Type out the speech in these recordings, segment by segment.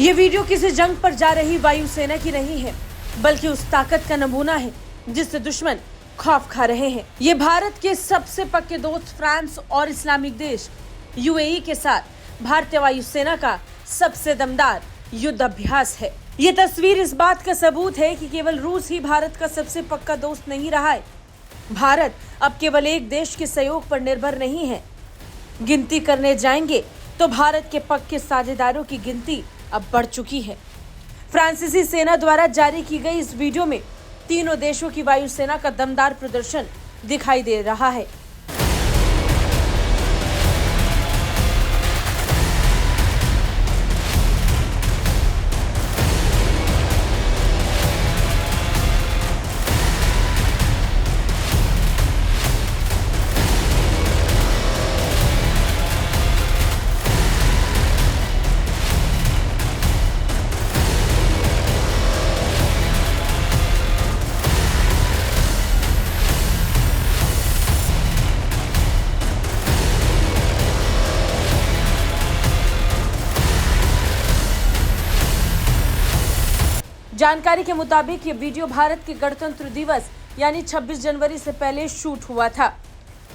ये वीडियो किसी जंग पर जा रही वायुसेना की नहीं है, बल्कि उस ताकत का नमूना है जिससे दुश्मन खौफ खा रहे हैं। ये भारत के सबसे पक्के दोस्त फ्रांस और इस्लामिक देश यूएई के साथ भारतीय वायुसेना का सबसे दमदार युद्ध अभ्यास है। ये तस्वीर इस बात का सबूत है कि केवल रूस ही भारत का सबसे पक्का दोस्त नहीं रहा है। भारत अब केवल एक देश के सहयोग पर निर्भर नहीं है। गिनती करने जाएंगे तो भारत के पक्के साझेदारों की गिनती अब बढ़ चुकी है। फ्रांसीसी सेना द्वारा जारी की गई इस वीडियो में तीनों देशों की वायुसेना का दमदार प्रदर्शन दिखाई दे रहा है। जानकारी के मुताबिक ये वीडियो भारत के गणतंत्र दिवस यानी 26 जनवरी से पहले शूट हुआ था।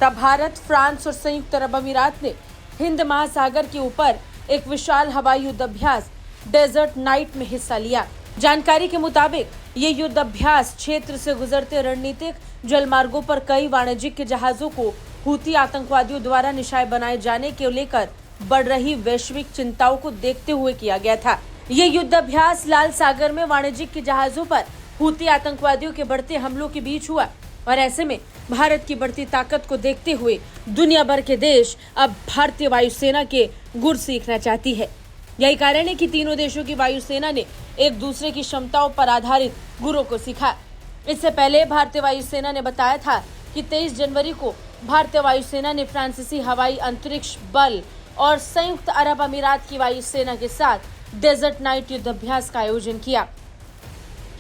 तब भारत, फ्रांस और संयुक्त अरब अमीरात ने हिंद महासागर के ऊपर एक विशाल हवाई युद्ध अभ्यास डेजर्ट नाइट में हिस्सा लिया। जानकारी के मुताबिक ये युद्ध अभ्यास क्षेत्र से गुजरते रणनीतिक जलमार्गों पर कई वाणिज्यिक जहाजों को हूती आतंकवादियों द्वारा निशाना बनाए जाने के लेकर बढ़ रही वैश्विक चिंताओं को देखते हुए किया गया था। ये युद्ध अभ्यास लाल सागर में वाणिज्यिक जहाजों पर हूती आतंकवादियों के बढ़ते हमलों के बीच हुआ और ऐसे में भारत की बढ़ती ताकत को देखते हुए दुनिया भर के देश अब भारतीय वायुसेना के गुर सीखना चाहती है। यही कारण है कि तीनों देशों की वायुसेना ने एक दूसरे की क्षमताओं पर आधारित गुरों को सीखा। इससे पहले भारतीय वायुसेना ने बताया था कि 23 जनवरी को भारतीय वायुसेना ने फ्रांसीसी हवाई अंतरिक्ष बल और संयुक्त अरब अमीरात की वायुसेना के साथ डेजर्ट नाइट युद्ध अभ्यास का आयोजन किया।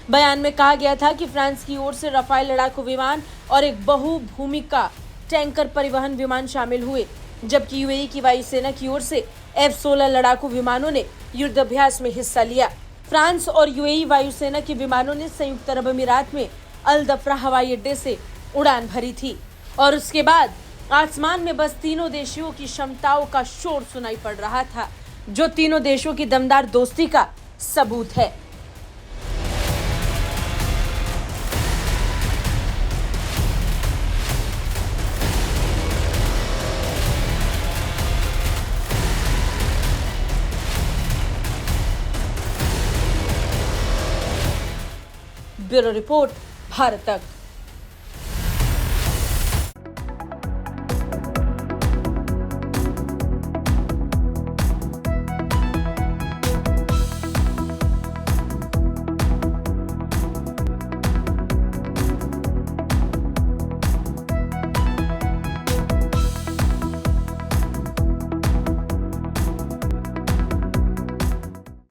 बयान में कहा गया था कि फ्रांस की ओर से राफेल लड़ाकू विमान और एक बहुभूमिका टैंकर परिवहन विमान शामिल हुए, जबकि यूएई की वायुसेना की ओर से F-16 लड़ाकू विमानों ने युद्ध अभ्यास में हिस्सा लिया। फ्रांस और यूएई वायुसेना के विमानों ने संयुक्त अरब अमीरात में अल दफरा हवाई अड्डे से उड़ान भरी थी और उसके बाद आसमान में बस तीनों देशों की क्षमताओं का शोर सुनाई पड़ रहा था, जो तीनों देशों की दमदार दोस्ती का सबूत है। ब्यूरो रिपोर्ट, भारत तक।